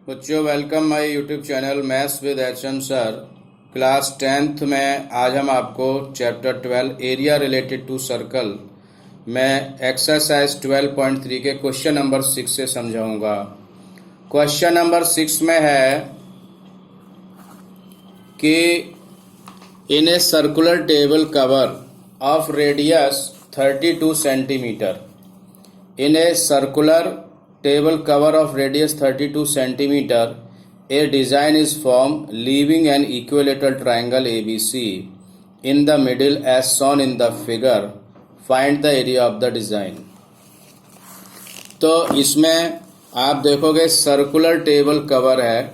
बच्चों welcome my YouTube channel maths with HM sir. Class 10th में आज हम आपको chapter 12 area related to circle में एक्सरसाइज 12.3 के क्वेश्चन नंबर 6 से समझाऊंगा। क्वेश्चन नंबर 6 में है कि in a circular table cover of radius 32 centimetre, in a circular table cover of radius 32 centimeter, a design is formed leaving an equilateral triangle ABC in the middle as shown in the figure. Find the area of the design. तो इसमें आप देखोगे circular table cover है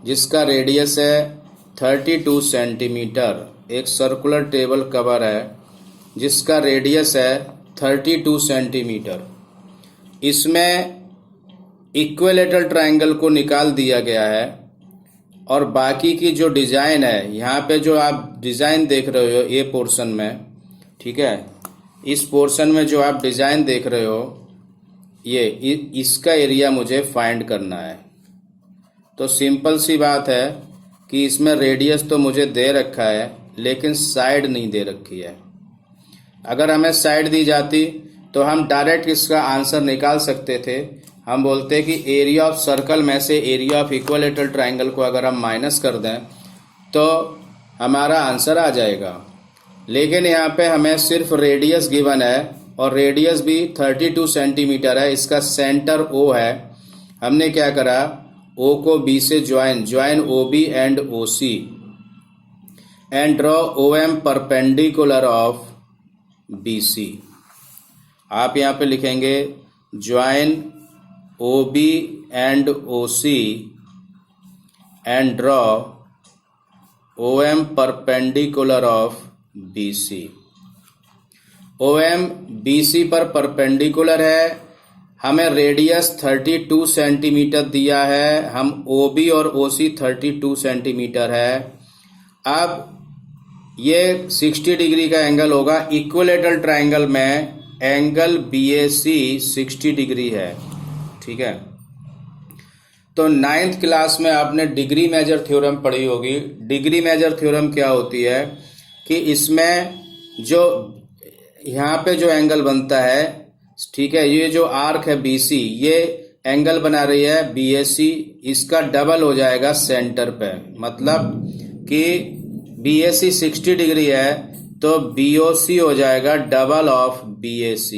जिसका radius है 32 centimetre. एक circular table cover है जिसका रेडियस है 32 सेंटीमीटर। इसमें इक्विलेटरल ट्रायंगल को निकाल दिया गया है और बाकी की जो डिज़ाइन है, यहाँ पे जो आप डिज़ाइन देख रहे हो ये पोर्शन में, ठीक है, इस पोर्शन में जो आप डिज़ाइन देख रहे हो ये इसका एरिया मुझे फाइंड करना है। तो सिंपल सी बात है कि इसमें रेडियस तो मुझे दे रखा है लेकिन साइड नहीं दे रखी है। अगर हमें साइड दी जाती तो हम डायरेक्ट इसका आंसर निकाल सकते थे। हम बोलते कि एरिया ऑफ सर्कल में से एरिया ऑफ इक्विलेटरल ट्रायंगल को अगर हम माइनस कर दें तो हमारा आंसर आ जाएगा। लेकिन यहाँ पे हमें सिर्फ रेडियस गिवन है और रेडियस भी 32 सेंटीमीटर है। इसका सेंटर O है। हमने क्या करा, O को B से join OB and OC and draw OM perpendicular of BC। आप यहाँ पे लिखेंगे join OB and OC and draw OM perpendicular of BC। OM BC पर परपेंडिकुलर है। हमें रेडियस 32 सेंटीमीटर दिया है। हम OB और OC 32 सेंटीमीटर है। अब ये 60 डिग्री का एंगल होगा। इक्विलेटरल ट्रायंगल में एंगल BAC 60 डिग्री है, ठीक है। तो 9th क्लास में आपने डिग्री मेजर थ्योरम पढ़ी होगी। डिग्री मेजर थ्योरम क्या होती है कि इसमें जो यहाँ पे जो एंगल बनता है, ठीक है, ये जो आर्क है BC, ये एंगल बना रही है BAC, इसका डबल हो जाएगा सेंटर पे। मतलब कि BAC 60 डिग्री है तो BOC हो जाएगा डबल ऑफ BAC,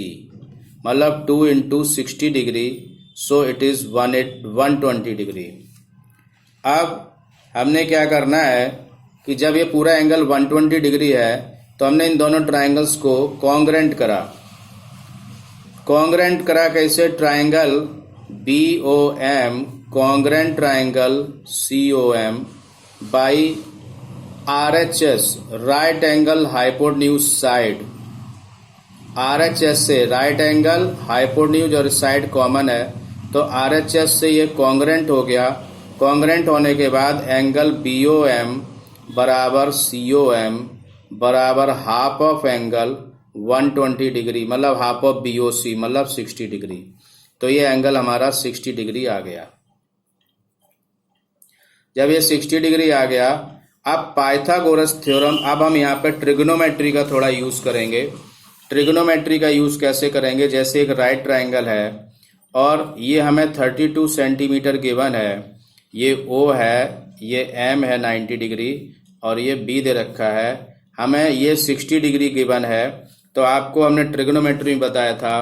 मतलब 2 into 60 degree, so it is 120 degree. अब हमने क्या करना है कि जब ये पूरा एंगल 120 डिग्री है तो हमने इन दोनों ट्रायंगल्स को कॉन्ग्रेंट करा। कॉन्ग्रेंट करा कैसे? Triangle BOM congruent triangle COM by RHS right angle hypotenuse side. RHS से राइट एंगल हाइपोटेन्यूज और साइड कॉमन है तो RHS से ये कॉन्ग्रेंट हो गया। कॉन्ग्रेंट होने के बाद एंगल BOM बराबर COM बराबर हाफ ऑफ एंगल 120 डिग्री, मतलब हाफ ऑफ BOC मतलब 60 डिग्री। तो ये एंगल हमारा 60 डिग्री आ गया। जब ये 60 डिग्री आ गया, अब पाइथागोरस थ्योरम, अब हम यहाँ पे ट्रिग्नोमेट्री का थोड़ा यूज करेंगे। ट्रिग्नोमेट्री का यूज कैसे करेंगे? जैसे एक राइट ट्रायंगल है और ये हमें 32 सेंटीमीटर गिवन है, ये O है, ये M है 90 डिग्री और ये B दे रखा है। हमें ये 60 डिग्री गिवन है। तो आपको हमने ट्रिग्नोमेट्री में बताया था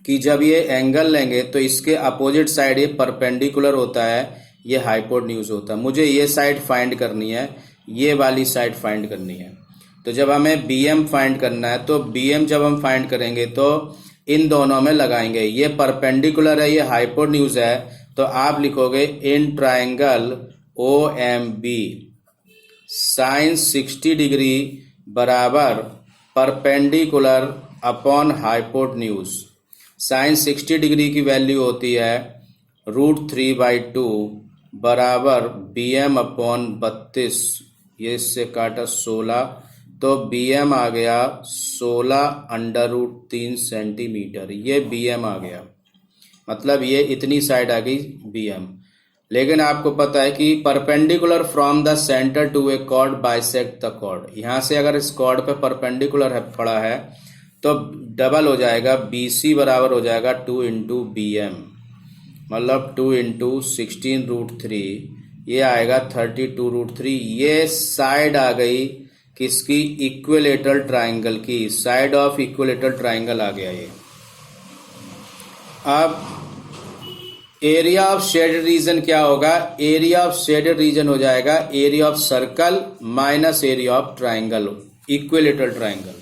कि जब ये एंगल लेंगे तो इसके अपोजिट साइड ये परपेंडिकुलर होता है, ये हाइपोटेन्यूज होता है। मुझे ये साइड फाइंड करनी है, ये वाली साइड फाइंड करनी है। तो जब हमें BM फाइंड करना है तो BM जब हम फाइंड करेंगे तो इन दोनों में लगाएंगे। ये परपेंडिकुलर है, ये हाइपोटेन्यूज है, तो आप लिखोगे in triangle OMB sine 60 degree बराबर perpendicular upon hypotenuse. Sine 60 degree की वैल्यू होती है √3/2 बराबर BM अपॉन 32, ये इससे काटा 16, तो BM आ गया 16√3 सेंटीमीटर। ये BM आ गया, मतलब ये इतनी साइड आ गई BM। लेकिन आपको पता है कि perpendicular from the centre to a chord bisect the chord, यहां से अगर इस कॉर्ड पे परपेंडिकुलर है पड़ा है तो डबल हो जाएगा, BC बराबर हो जाएगा 2 इंटू BM, मतलब 2 इंटू 16√3, ये आएगा 32√3। ये साइड आ गई किसकी, इक्विलेटरल ट्राइंगल की, साइड ऑफ इक्विलेटरल ट्राइंगल आ गया ये। अब एरिया ऑफ शेडेड रीजन क्या होगा, एरिया ऑफ शेडेड रीजन हो जाएगा area of circle minus area of triangle, equilateral triangle.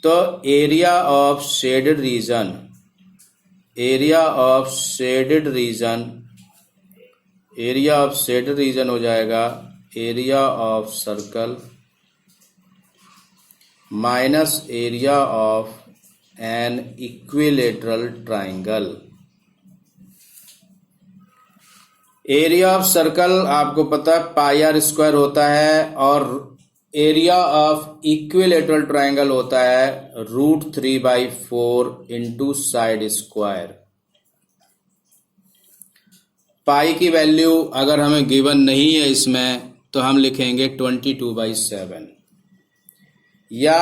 तो area of shaded region, area of shaded region, area of shaded region हो जाएगा area of circle minus area of an equilateral triangle. Area of circle आपको पता है πr² होता है और area of equilateral triangle होता है √3/4 इंटू साइड स्क्वायर। पाई की वैल्यू अगर हमें गिवन नहीं है इसमें तो हम लिखेंगे 22/7 या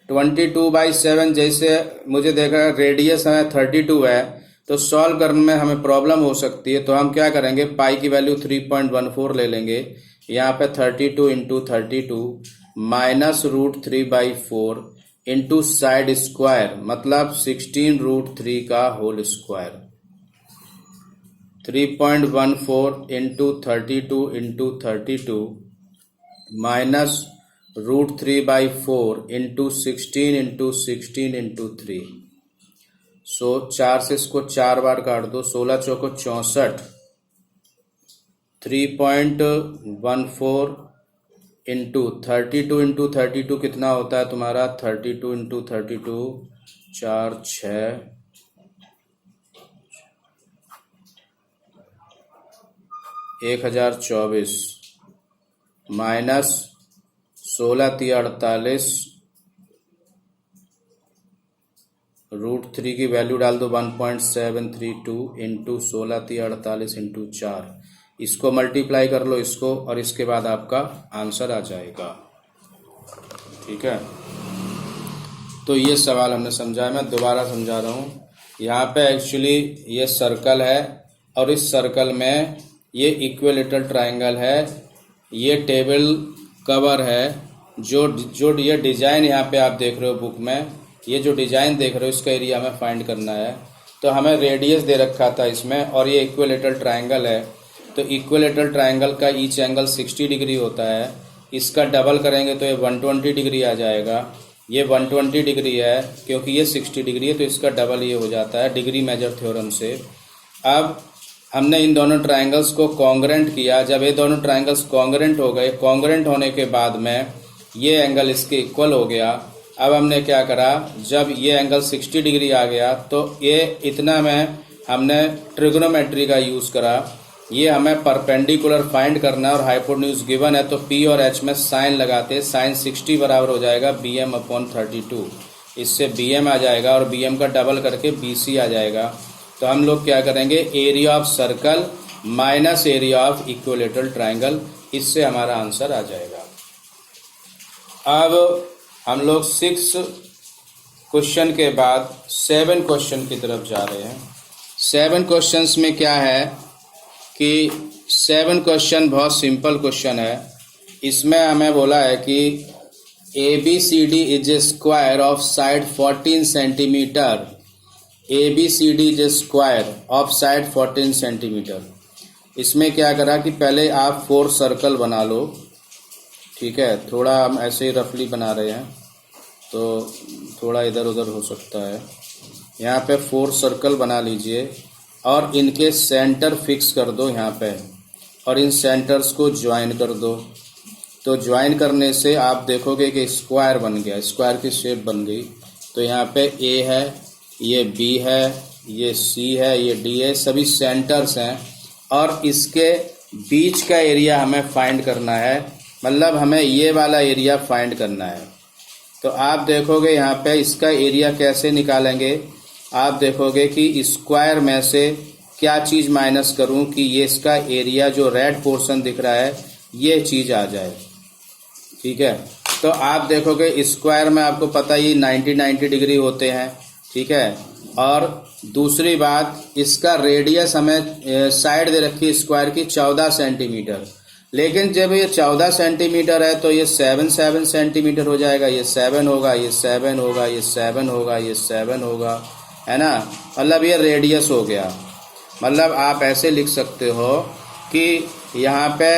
22/7। जैसे मुझे देखा रेडियस हमें 32 है तो सॉल्व करने में हमें प्रॉब्लम हो सकती है, तो हम क्या करेंगे, पाई की वैल्यू 3.14 ले लेंगे, यहाँ पे 32 into 32 minus √3/4 into side square, मतलब 16√3 का whole square. 3.14 into 32 into 32 minus √3/4 into 16 into 16 into 3। So 4 से इसको 4 बार काट दो, 16 चौको 64, 3.14 इंटू 32 इंटू 32 कितना होता है तुम्हारा, 32 इंटू 32 4 6 1024 माइनस 16 × 48 √3 की वैल्यू डाल दो 1.732 इंटू 16 × 48 इंटू 4, इसको मल्टीप्लाई कर लो इसको, और इसके बाद आपका आंसर आ जाएगा। ठीक है, तो ये सवाल हमने समझा, मैं दोबारा समझा रहा हूँ। यहाँ पे एक्चुअली ये सर्कल है और इस सर्कल में ये इक्विलेटरल ट्राइंगल है, ये टेबल कवर है, जो ये डिजाइन यहाँ पे आप देख रहे हो बुक में, ये जो डिजाइन देख रहे हो इसका एरिया हमें फाइंड करना है। तो हमें रेडियस दे रखा था इसमें और ये इक्विलेटरल ट्राइंगल है, तो इक्विलेटरल ट्राइंगल का ईच एंगल 60 डिग्री होता है, इसका डबल करेंगे तो ये 120 डिग्री आ जाएगा। ये 120 डिग्री है क्योंकि ये 60 डिग्री है, तो इसका डबल ये हो जाता है डिग्री मेजर थ्योरम से। अब हमने इन दोनों ट्राइंगल्स को कॉन्ग्रेंट किया, जब ये दोनों ट्राइंगल्स कॉन्ग्रेंट हो गए, कॉन्ग्रेंट होने के बाद में ये एंगल इसके इक्वल हो गया। अब हमने क्या करा, जब ये एंगल 60 डिग्री आ गया तो ये इतना में हमने ट्रिग्नोमेट्री का यूज़ करा, ये हमें परपेंडिकुलर फाइंड करना है और हाइपोटेन्यूज गिवन है, तो P और H में साइन लगाते, साइन 60 बराबर हो जाएगा BM/32, इससे BM आ जाएगा और BM का डबल करके BC आ जाएगा। तो हम लोग क्या करेंगे, area of circle minus area of equilateral triangle, इससे हमारा आंसर आ जाएगा। अब हम लोग 6 क्वेश्चन के बाद 7 क्वेश्चन की तरफ जा रहे हैं। 7 क्वेश्चंस में क्या है कि 7 क्वेश्चन बहुत सिंपल क्वेश्चन है। इसमें हमें बोला है कि ABCD is a square of side 14 centimetre, ABCD is a square of side 14 centimetre. इसमें क्या करा कि पहले आप 4 सर्कल बना लो, ठीक है, थोड़ा हम ऐसे ही रफली बना रहे हैं तो थोड़ा इधर उधर हो सकता है। यहाँ पे 4 सर्कल बना लीजिए और इनके सेंटर फिक्स कर दो यहाँ पे, और इन सेंटर्स को ज्वाइन कर दो। तो ज्वाइन करने से आप देखोगे कि स्क्वायर बन गया, स्क्वायर की शेप बन गई। तो यहाँ पे A है, ये B है, ये C है, ये D है, सभी सेंटर्स हैं और इसके बीच का एरिया हमें फाइंड करना है, मतलब हमें ये वाला एरिया फाइंड करना है। तो आप देखोगे यहाँ पे इसका एरिया कैसे निकालेंगे, आप देखोगे कि स्क्वायर में से क्या चीज़ माइनस करूं कि ये इसका एरिया जो रेड पोर्शन दिख रहा है ये चीज़ आ जाए। ठीक है, तो आप देखोगे स्क्वायर में आपको पता ही 90 डिग्री होते हैं। ठीक है, और दूसरी बात इसका रेडियस हमें साइड दे रखी है स्क्वायर की 14 सेंटीमीटर, लेकिन जब ये 14 सेंटीमीटर है तो ये 7 सेंटीमीटर हो जाएगा, ये 7 होगा, ये 7 होगा, ये 7 होगा, ये 7 होगा, है ना। मतलब ये रेडियस हो गया। मतलब आप ऐसे लिख सकते हो कि यहाँ पे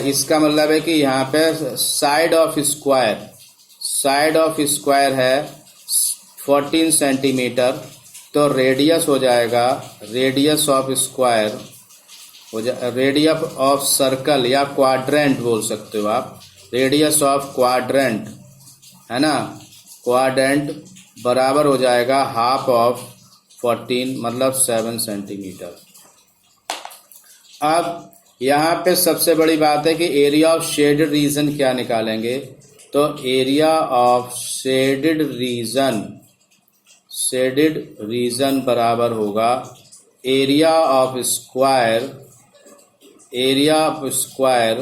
इसका मतलब है कि यहाँ पे साइड ऑफ स्क्वायर है 14 सेंटीमीटर, तो रेडियस हो जाएगा, radius of square radius of circle या क्वाड्रेंट बोल सकते हो आप, रेडियस ऑफ क्वाड्रेंट, है ना, क्वाड्रेंट बराबर हो जाएगा हाफ ऑफ 14 मतलब 7 सेंटीमीटर। अब यहाँ पे सबसे बड़ी बात है कि एरिया ऑफ शेडेड रीजन क्या निकालेंगे, तो एरिया ऑफ शेडेड रीजन बराबर होगा area of square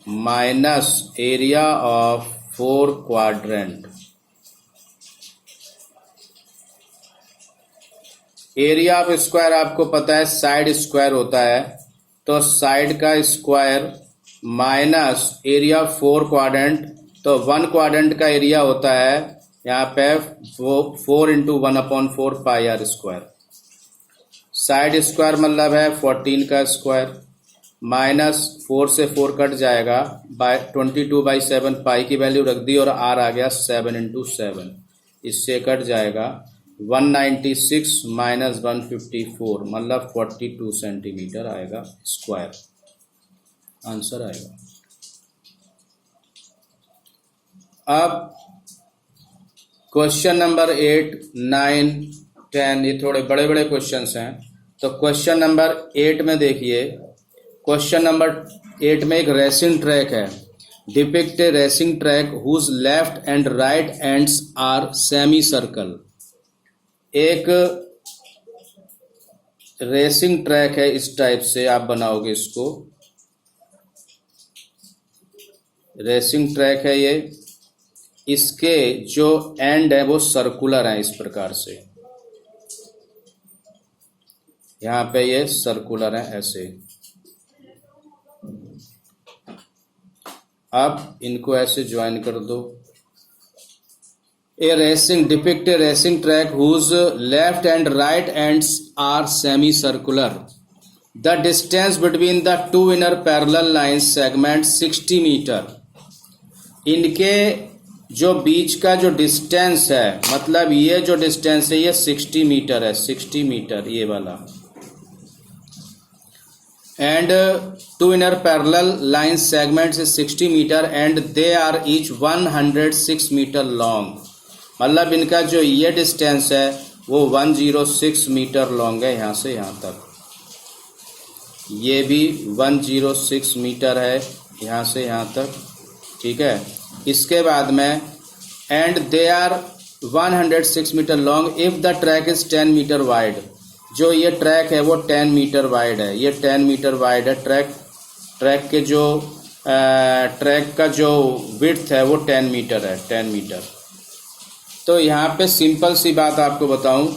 minus area of 4 quadrant. Area of square आपको पता है साइड स्क्वायर होता है, तो साइड का स्क्वायर माइनस एरिया 4 क्वाड्रेंट, तो 1 क्वाड्रेंट का एरिया होता है यहाँ पे 4 into 1/4 pi r square. Side square मतलब है 14 का स्क्वायर, माइनस 4 से 4 कट जाएगा, बाय 22/7 पाई की वैल्यू रख दी और आर आ गया 7 इंटू 7, इससे कट जाएगा 196 माइनस 154 मतलब 42 सेंटीमीटर आएगा स्क्वायर, आंसर आएगा। अब क्वेश्चन नंबर 8, 9, 10 ये थोड़े बड़े बड़े क्वेश्चंस हैं, तो क्वेश्चन नंबर 8 में देखिए, क्वेश्चन नंबर 8 में एक रेसिंग ट्रैक है, depict a racing track whose left and right ends are semi circle. एक रेसिंग ट्रैक है, इस टाइप से आप बनाओगे इसको, रेसिंग ट्रैक है ये, इसके जो एंड है वो सर्कुलर है, इस प्रकार से यहाँ पे ये सर्कुलर है ऐसे। अब इनको ऐसे ज्वाइन कर दो। Depict a racing track whose left and right ends are semi circular. The distance between the two inner parallel line segment 60 metre. इनके जो बीच का जो डिस्टेंस है, मतलब ये जो डिस्टेंस है ये 60 मीटर है, 60 मीटर ये वाला, and two inner parallel line segments is 60 metre and they are each 106 metre long. मतलब इनका जो ये डिस्टेंस है वो 106 मीटर लॉन्ग है, यहाँ से यहाँ तक, ये भी 106 मीटर है यहाँ से यहाँ तक। ठीक है, इसके बाद में and they are 106 metre long if the track is 10 metre wide. जो ये ट्रैक है वो 10 मीटर वाइड है, ये 10 मीटर वाइड है ट्रैक के जो ट्रैक का जो विड्थ है वो 10 मीटर है, 10 मीटर। तो यहाँ पे सिंपल सी बात आपको बताऊं,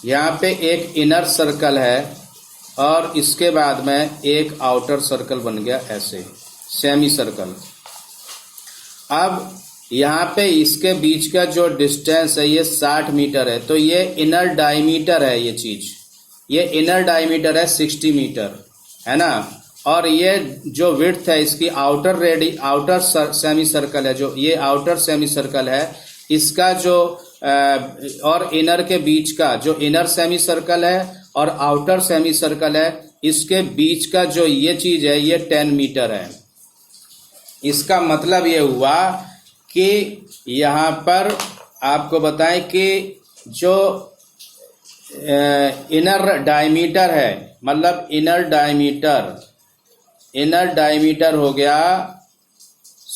यहाँ पे एक इनर सर्कल है और इसके बाद में एक आउटर सर्कल बन गया ऐसे, सेमी सर्कल। अब यहाँ पे इसके बीच का जो डिस्टेंस है ये 60 मीटर है, तो ये इनर डायमीटर है, ये चीज, ये इनर डायमीटर है 60 मीटर, है ना। और ये जो विड्थ है इसकी आउटर सेमी सर्कल है, जो ये आउटर सेमी सर्कल है, इसका जो और इनर के बीच का जो इनर सेमी सर्कल है और आउटर सेमी सर्कल है, इसके बीच का जो ये चीज है ये 10 मीटर है। इसका मतलब ये हुआ कि यहाँ पर आपको बताएं कि जो इनर डायमीटर है, मतलब इनर डायमीटर हो गया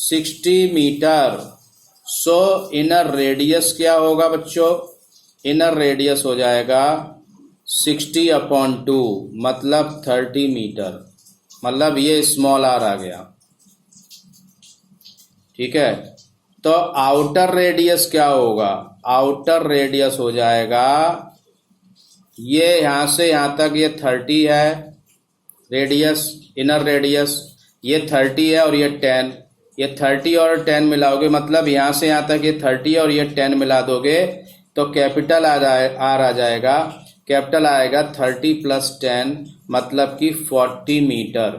60 मीटर। सो इनर रेडियस क्या होगा बच्चों, इनर रेडियस हो जाएगा 60/2 मतलब 30 मीटर, मतलब ये स्मॉल आर आ गया। ठीक है, तो आउटर रेडियस क्या होगा? आउटर रेडियस हो जाएगा, ये यहां से यहां तक ये 30 है रेडियस, इनर रेडियस, ये 30 है और ये 10, ये 30 और 10 मिलाओगे मतलब यहां से यहां तक ये 30 और ये 10 मिला दोगे तो कैपिटल आर आ जाएगा, कैपिटल आएगा 30 + 10 मतलब कि 40 मीटर।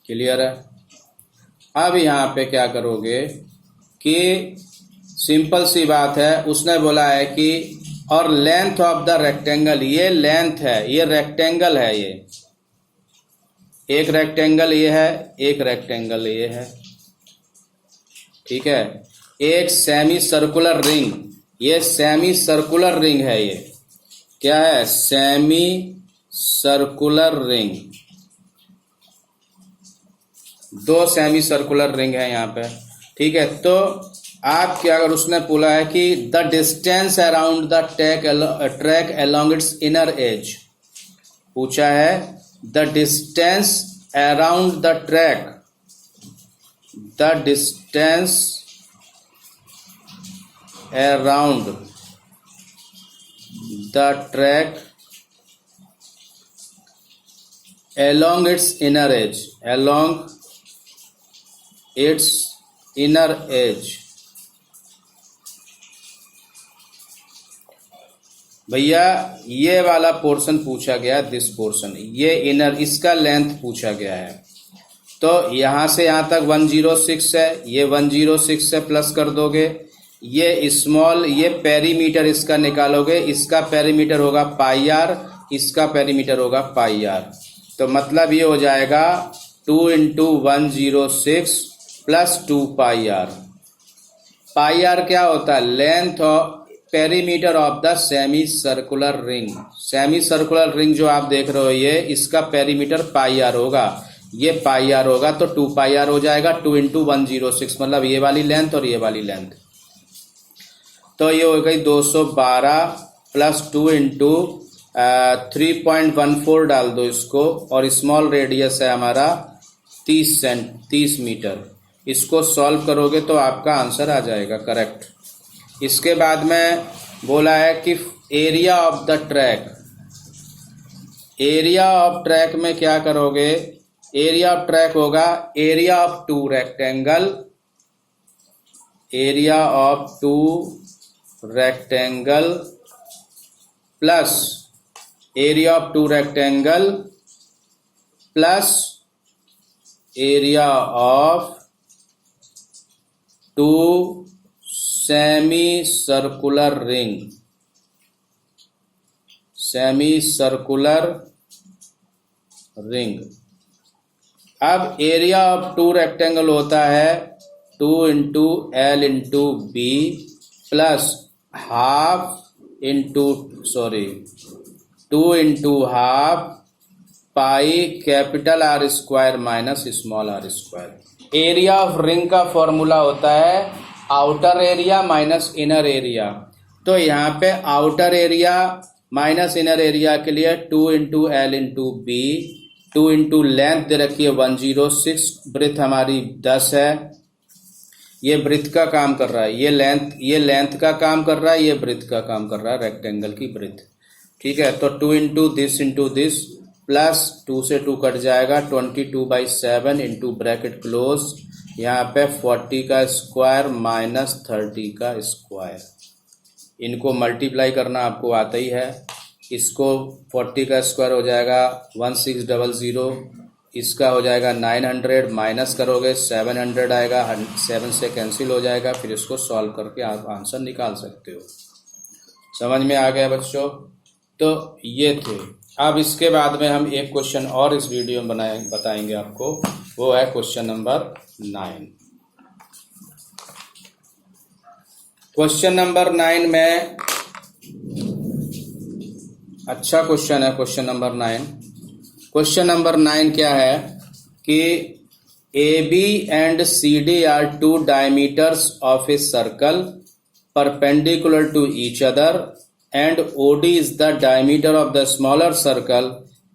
क्लियर है? अब यहाँ पे क्या करोगे कि सिंपल सी बात है, उसने बोला है कि और लेंथ ऑफ द रेक्टेंगल, ये लेंथ है, ये रेक्टेंगल है, ये एक रेक्टेंगल ये है, एक रेक्टेंगल ये है। ठीक है, एक सेमी सर्कुलर रिंग, ये सेमी सर्कुलर रिंग है, ये क्या है? सेमी सर्कुलर रिंग, दो सेमी सर्कुलर रिंग है यहाँ पे। ठीक है, तो आप क्या, अगर उसने बोला है कि the distance around the track along it's inner as, पूछा है the distance around the track, the distance around the track along its inner edge, along its inner edge। भैया ये वाला पोर्शन पूछा गया, दिस पोर्शन, ये इनर, इसका length पूछा गया है। तो यहां से यहां तक 106 है, ये 106 से प्लस कर दोगे, ये स्मॉल, ये पेरीमीटर इसका निकालोगे, इसका पेरीमीटर होगा πr, इसका पेरीमीटर होगा πr, तो मतलब ये हो जाएगा 2 × 106 + 2 πr। πr क्या होता है? Length of perimeter of the semi circular ring. Semi circular ring जो आप देख रहे हो ये, इसका पेरीमीटर πr होगा, ये πr होगा तो 2 πr हो जाएगा, 2 × 106 मतलब ये वाली लेंथ और ये वाली लेंथ, तो ये हो गई 212 + 2 × 3.14 डाल दो इसको, और स्मॉल रेडियस है हमारा 30 मीटर। इसको सॉल्व करोगे तो आपका आंसर आ जाएगा करेक्ट। इसके बाद में बोला है कि area of the track, area of track में क्या करोगे? एरिया ऑफ ट्रैक होगा area of 2 rectangle, area of 2 rectangle plus area of 2 rectangle plus area of 2 semi circular ring, semi circular ring. अब एरिया ऑफ 2 रेक्टेंगल होता है 2 × L × B plus 2 × ½ pi capital R square minus small r square. Area of ring का formula होता है outer area minus inner area, तो यहाँ पे outer area minus inner area के लिए 2 × L × B, 2 × लेंथ दे रखी है 106, ब्रेथ हमारी 10 है, ये ब्रेथ का काम कर रहा है, ये लेंथ का काम कर रहा है, ये ब्रेथ का काम कर रहा है, रेक्टेंगल की ब्रेथ। ठीक है, तो 2 × दिस प्लस 2 से 2 कट जाएगा, 22/7 इंटू ब्रैकेट क्लोज, यहाँ पे 40 का स्क्वायर माइनस 30 का स्क्वायर। इनको मल्टीप्लाई करना आपको आता ही है, इसको 40 का स्क्वायर हो जाएगा 1600, इसका हो जाएगा 900, माइनस करोगे 700 आएगा, 7 से कैंसिल हो जाएगा, फिर इसको सॉल्व करके आप आंसर निकाल सकते हो। समझ में आ गया बच्चों? तो ये थे। अब इसके बाद में हम एक क्वेश्चन और इस वीडियो में बताएंगे आपको, वो है क्वेश्चन नंबर 9। क्वेश्चन नंबर 9 में अच्छा क्वेश्चन है क्वेश्चन नंबर 9। क्वेश्चन नंबर 9 क्या है कि AB and CD are 2 diameters of a circle perpendicular to each other and OD is the diameter of the smaller circle.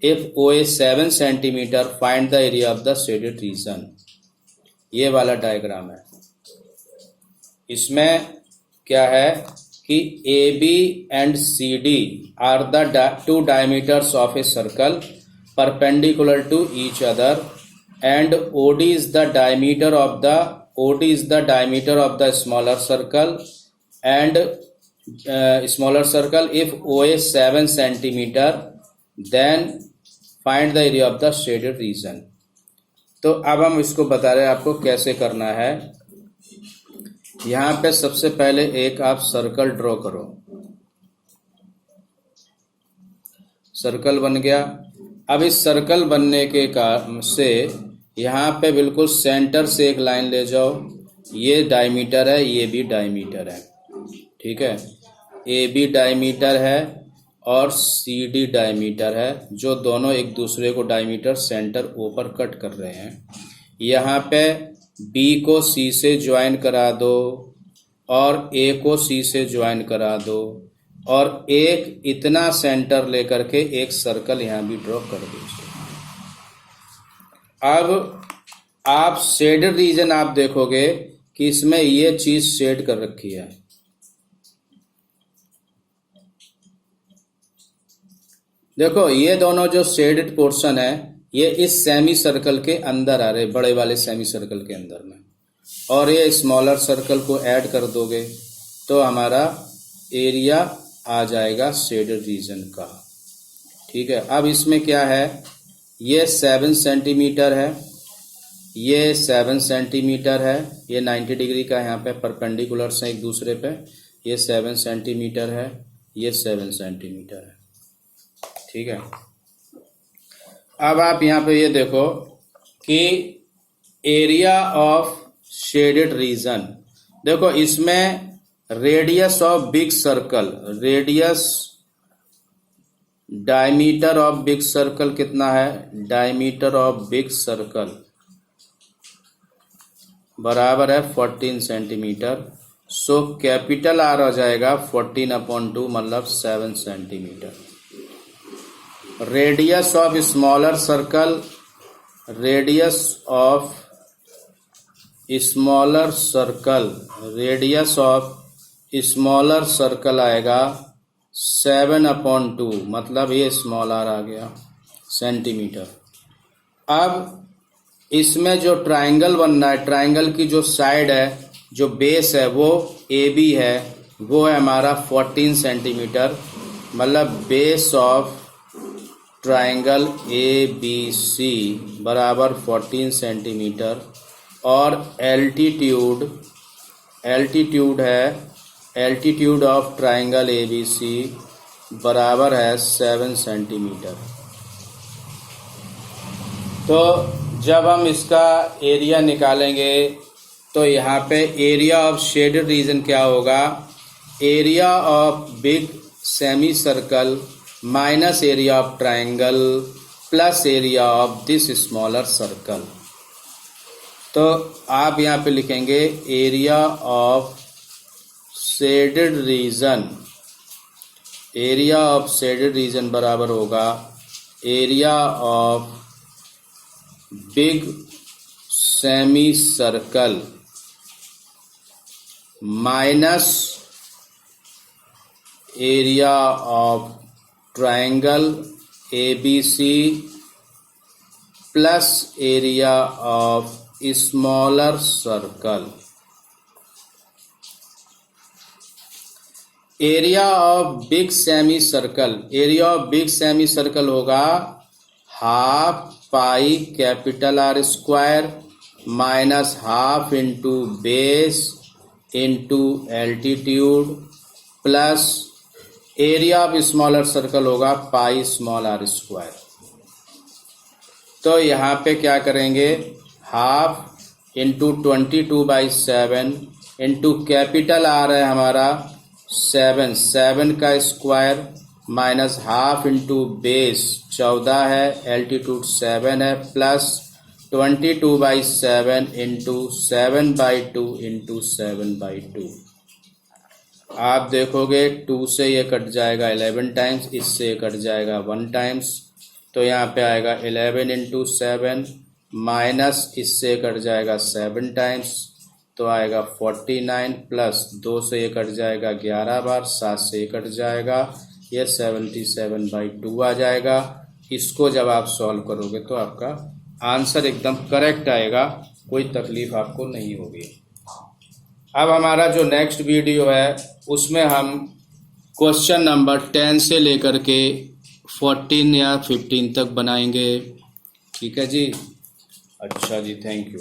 If OA 7 centimeter, find the area of the shaded region. ये वाला diagram है। इसमें क्या है कि AB and CD are the two diameters of a circle perpendicular to each other, and OD is the diameter of the smaller circle, and smaller circle. If OA 7 centimeter, then find the area of the shaded region. तो अब हम इसको बता रहे हैं आपको कैसे करना है। यहाँ पे सबसे पहले एक आप सर्कल ड्रॉ करो। सर्कल बन गया। अब इस सर्कल बनने के कारण से यहाँ पे बिल्कुल सेंटर से एक लाइन ले जाओ। ये डायमीटर है, ये भी डायमीटर है, ठीक है। ए बी डायमीटर है और सी डी डायमीटर है, जो दोनों एक दूसरे को डायमीटर सेंटर ऊपर कट कर रहे हैं। यहाँ पे बी को सी से ज्वाइन करा दो और ए को सी से ज्वाइन करा दो, और एक इतना सेंटर लेकर के एक सर्कल यहाँ भी ड्रॉ कर दीजिए। अब आप शेडेड रीजन आप देखोगे कि इसमें ये चीज शेड कर रखी है। देखो ये दोनों जो शेडेड पोर्शन है ये इस सेमी सर्कल के अंदर आ रहे, बड़े वाले सेमी सर्कल के अंदर में, और ये स्मॉलर सर्कल को ऐड कर दोगे तो हमारा एरिया आ जाएगा शेडेड रीजन का, ठीक है। अब इसमें क्या है, ये 7 सेंटीमीटर है, ये 7 सेंटीमीटर है, ये 90 डिग्री का यहाँ पे परपेंडिकुलर है एक दूसरे पे। ये 7 सेंटीमीटर है, ये 7 सेंटीमीटर है, ठीक है। अब आप यहाँ पे ये देखो कि एरिया ऑफ शेडेड रीजन, देखो इसमें radius of big circle, radius diameter of big circle कितना है, डायमीटर ऑफ बिग सर्कल बराबर है 14 सेंटीमीटर। सो कैपिटल आर हो जाएगा 14/2 मतलब 7 centimetre. Radius of smaller circle, radius of smaller circle, radius of smaller circle आएगा 7/2 मतलब ये स्मॉल आर आ गया सेंटीमीटर। अब इसमें जो ट्राइंगल बनना है, ट्राइंगल की जो साइड है, जो बेस है वो ए बी है, वो है हमारा 14 सेंटीमीटर, मतलब base of triangle A B C बराबर 14 सेंटीमीटर, और एल्टीट्यूड, एल्टीट्यूड है, altitude of triangle A B C बराबर है 7 सेंटीमीटर। तो जब हम इसका एरिया निकालेंगे तो यहाँ पे एरिया ऑफ शेडेड रीजन क्या होगा, area of big semi circle minus area of triangle plus area of this smaller circle. तो आप यहाँ पे लिखेंगे area of shaded region, area of shaded region बराबर होगा area of big semi circle minus area of triangle ABC plus area of smaller circle. Area of big semi circle, area of big semi circle होगा half pi capital R square minus half into base into altitude plus area of smaller circle होगा pi small are square. तो यहाँ पे क्या करेंगे, half into 22/7 into capital R है हमारा 7, 7 का square minus half into base 14 है, एल्टीट्यूड 7 है, प्लस 22/7 इंटू 7/2 इंटू 7/2। आप देखोगे 2 से ये कट जाएगा 11 टाइम्स, इससे ये कट जाएगा 1 टाइम्स, तो यहाँ पे आएगा 11 इंटू 7 माइनस इससे कट जाएगा 7 टाइम्स, तो आएगा 49 प्लस 2 से ये कट जाएगा 11 बार, 7 से ये कट जाएगा, ये 77/2 आ जाएगा। इसको जब आप सॉल्व करोगे तो आपका आंसर एकदम करेक्ट आएगा, कोई तकलीफ आपको नहीं होगी। अब हमारा जो नेक्स्ट वीडियो है उसमें हम क्वेश्चन नंबर 10 से लेकर के 14 या 15 तक बनाएंगे। ठीक है जी, अच्छा जी, थैंक यू।